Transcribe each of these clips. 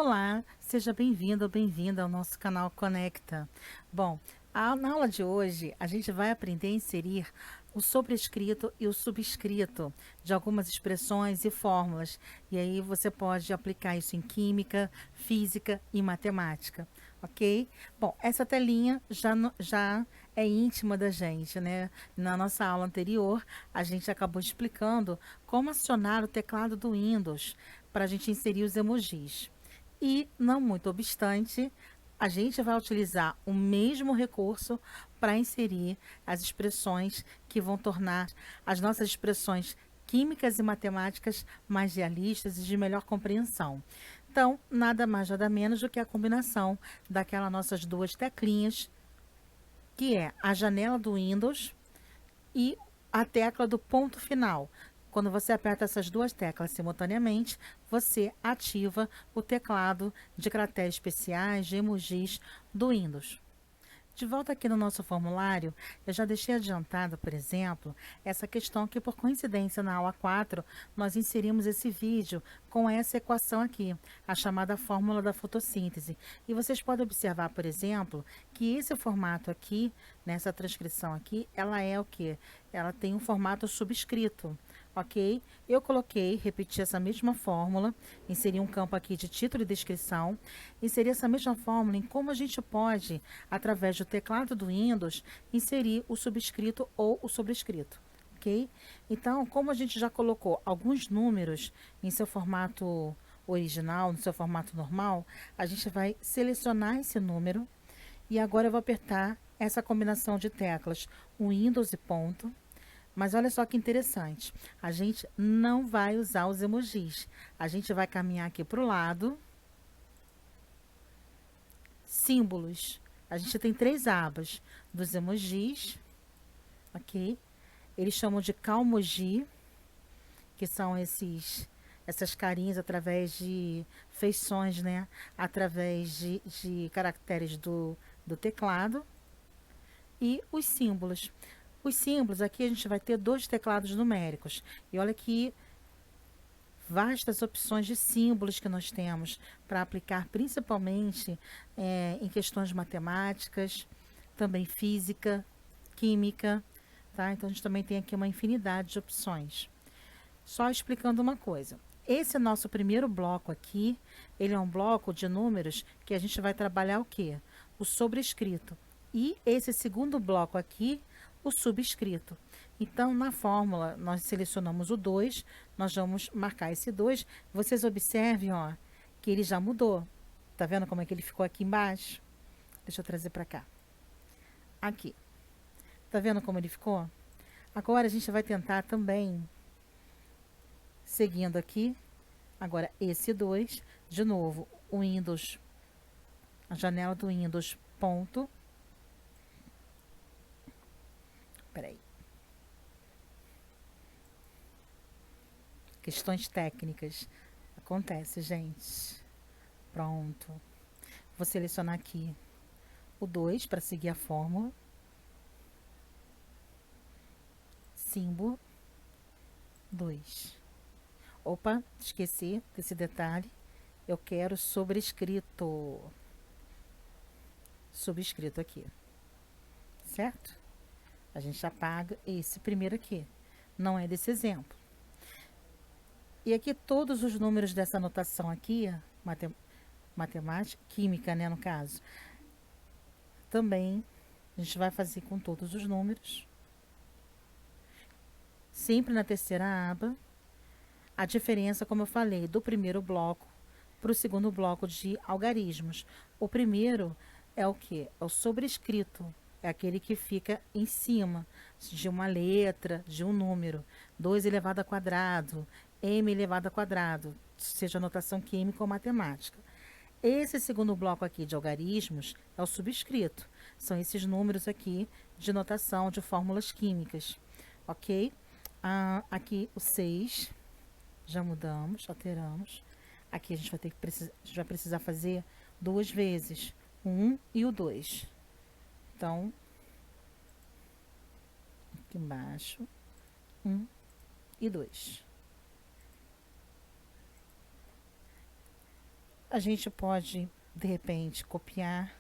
Olá, seja bem-vindo ou bem-vinda ao nosso canal Conecta. Bom, na aula de hoje a gente vai aprender a inserir o sobrescrito e o subscrito de algumas expressões e fórmulas. E aí você pode aplicar isso em química, física e matemática, ok? Bom, essa telinha já é íntima da gente, né? Na nossa aula anterior, a gente acabou explicando como acionar o teclado do Windows para a gente inserir os emojis. E, não muito obstante, a gente vai utilizar o mesmo recurso para inserir as expressões que vão tornar as nossas expressões químicas e matemáticas mais realistas e de melhor compreensão. Então, nada mais, nada menos do que a combinação daquelas nossas duas teclinhas, que é a janela do Windows e a tecla do ponto final. Quando você aperta essas duas teclas simultaneamente, você ativa o teclado de caracteres especiais, de emojis do Windows. De volta aqui no nosso formulário, eu já deixei adiantado, por exemplo, essa questão que, por coincidência, na aula 4, nós inserimos esse vídeo com essa equação aqui, a chamada fórmula da fotossíntese. E vocês podem observar, por exemplo, que esse formato aqui, nessa transcrição aqui, ela é o quê? Ela tem um formato subscrito, ok? Eu coloquei, repeti essa mesma fórmula, inseri um campo aqui de título e descrição, inseri essa mesma fórmula em como a gente pode, através do teclado do Windows, inserir o subscrito ou o sobrescrito, ok? Então, como a gente já colocou alguns números em seu formato original, no seu formato normal, a gente vai selecionar esse número e agora eu vou apertar essa combinação de teclas, Windows e ponto. Mas olha só que interessante, a gente não vai usar os emojis, a gente vai caminhar aqui para o lado, símbolos, a gente tem três abas dos emojis, ok? Eles chamam de calmoji, que são essas carinhas através de feições, né? Através de caracteres do teclado. E os símbolos. Os símbolos, aqui a gente vai ter dois teclados numéricos. E olha que vastas opções de símbolos que nós temos para aplicar principalmente em questões matemáticas, também física, química, tá? Então a gente também tem aqui uma infinidade de opções. Só explicando uma coisa. Esse nosso primeiro bloco aqui, ele é um bloco de números que a gente vai trabalhar o quê? O sobrescrito. E esse segundo bloco aqui, o subscrito. Então, na fórmula, nós selecionamos o 2, nós vamos marcar esse 2. Vocês observem, ó, que ele já mudou. Tá vendo como é que ele ficou aqui embaixo? Deixa eu trazer para cá. Aqui. Tá vendo como ele ficou? Agora a gente vai tentar também, seguindo aqui, agora esse 2, de novo, o Windows, a janela do Windows, ponto. Peraí. Questões técnicas. Acontece, gente. Pronto. Vou selecionar aqui o 2 para seguir a fórmula. Símbolo 2. Opa, esqueci desse detalhe. Eu quero sobrescrito. Subscrito aqui. Certo? A gente apaga esse primeiro aqui. Não é desse exemplo. E aqui todos os números dessa anotação aqui, matemática, química, né, no caso. Também a gente vai fazer com todos os números. Sempre na terceira aba. A diferença, como eu falei, do primeiro bloco para o segundo bloco de algarismos. O primeiro é o que? É o sobrescrito. É aquele que fica em cima de uma letra, de um número. 2 elevado ao quadrado, m elevado ao quadrado, seja notação química ou matemática. Esse segundo bloco aqui de algarismos é o subscrito. São esses números aqui de notação de fórmulas químicas. Ok? Aqui o 6, já mudamos, alteramos. Aqui a gente vai precisar fazer duas vezes, o 1 e o 2. Então, aqui embaixo, 1 e 2. A gente pode, de repente, copiar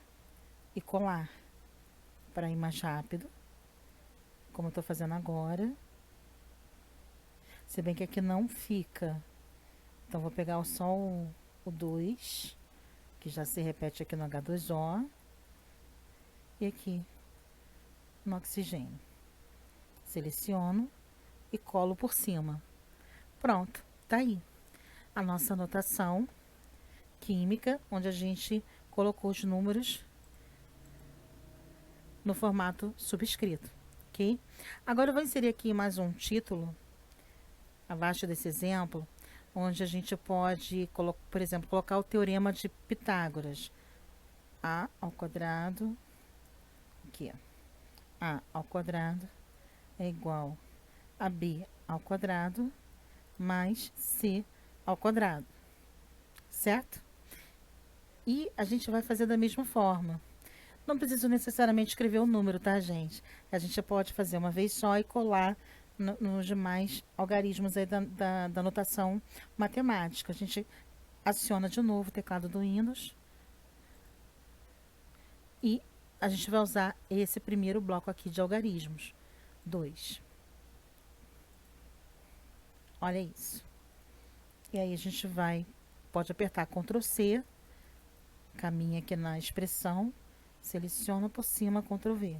e colar para ir mais rápido, como eu estou fazendo agora. Se bem que aqui não fica. Então, vou pegar só o 2, que já se repete aqui no H2O. E aqui no oxigênio. Seleciono e colo por cima. Pronto, tá aí a nossa anotação química, onde a gente colocou os números no formato subscrito, ok? Agora eu vou inserir aqui mais um título, abaixo desse exemplo, onde a gente pode, por exemplo, colocar o teorema de Pitágoras. A ao quadrado, aqui, ó. A ao quadrado é igual a B ao quadrado mais C ao quadrado, certo? E a gente vai fazer da mesma forma. Não preciso necessariamente escrever o número, tá, gente? A gente pode fazer uma vez só e colar nos demais algarismos aí da notação matemática. A gente aciona de novo o teclado do Windows e a gente vai usar esse primeiro bloco aqui de algarismos. 2. Olha isso. E aí a gente pode apertar Ctrl C, caminha aqui na expressão, seleciona por cima, Ctrl V.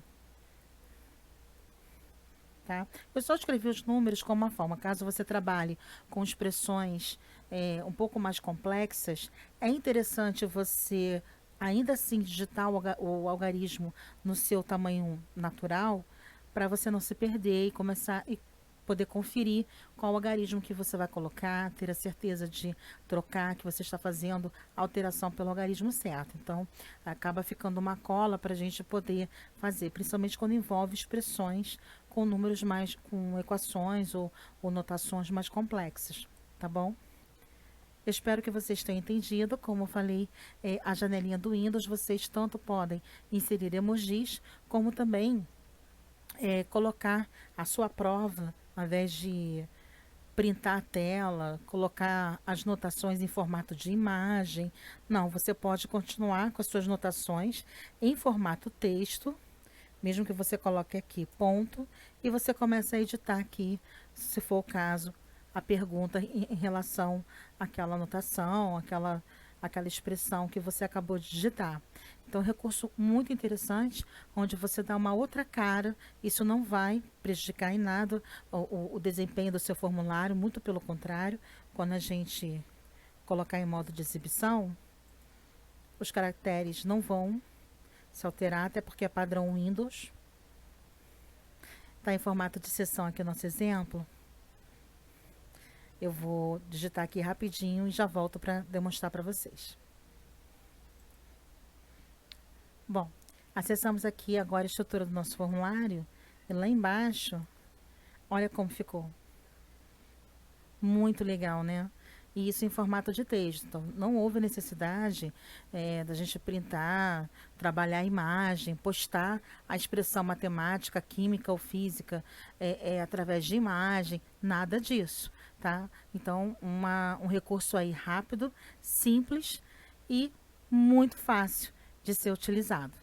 Tá? Eu só escrevi os números como uma forma, caso você trabalhe com expressões um pouco mais complexas, é interessante você, ainda assim, digitar o algarismo no seu tamanho natural, para você não se perder e começar e poder conferir qual algarismo que você vai colocar, ter a certeza de trocar, que você está fazendo a alteração pelo algarismo certo. Então, acaba ficando uma cola para a gente poder fazer, principalmente quando envolve expressões com números com equações ou notações mais complexas, tá bom? Eu espero que vocês tenham entendido. Como eu falei, a janelinha do Windows, vocês tanto podem inserir emojis, como também colocar a sua prova, ao invés de printar a tela, colocar as notações em formato de imagem. Não, você pode continuar com as suas notações em formato texto, mesmo que você coloque aqui ponto, e você começa a editar aqui, se for o caso, a pergunta em relação àquela anotação, aquela expressão que você acabou de digitar. Então, é um recurso muito interessante, onde você dá uma outra cara. Isso não vai prejudicar em nada o desempenho do seu formulário, muito pelo contrário. Quando a gente colocar em modo de exibição, os caracteres não vão se alterar, até porque é padrão Windows. Está em formato de seção aqui o nosso exemplo. Eu vou digitar aqui rapidinho e já volto para demonstrar para vocês. Bom, acessamos aqui agora a estrutura do nosso formulário e lá embaixo, olha como ficou. Muito legal, né? E isso em formato de texto. Então, não houve necessidade da gente printar, trabalhar a imagem, postar a expressão matemática, química ou física através de imagem, nada disso, tá? Então, um recurso aí rápido, simples e muito fácil de ser utilizado.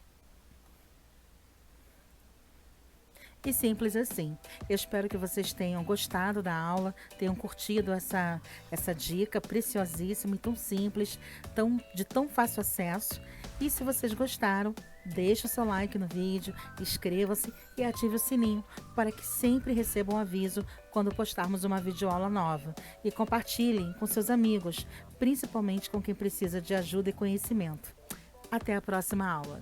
E simples assim. Eu espero que vocês tenham gostado da aula, tenham curtido essa dica preciosíssima e tão simples, de tão fácil acesso. E se vocês gostaram, deixe o seu like no vídeo, inscreva-se e ative o sininho para que sempre recebam um aviso quando postarmos uma videoaula nova. E compartilhem com seus amigos, principalmente com quem precisa de ajuda e conhecimento. Até a próxima aula!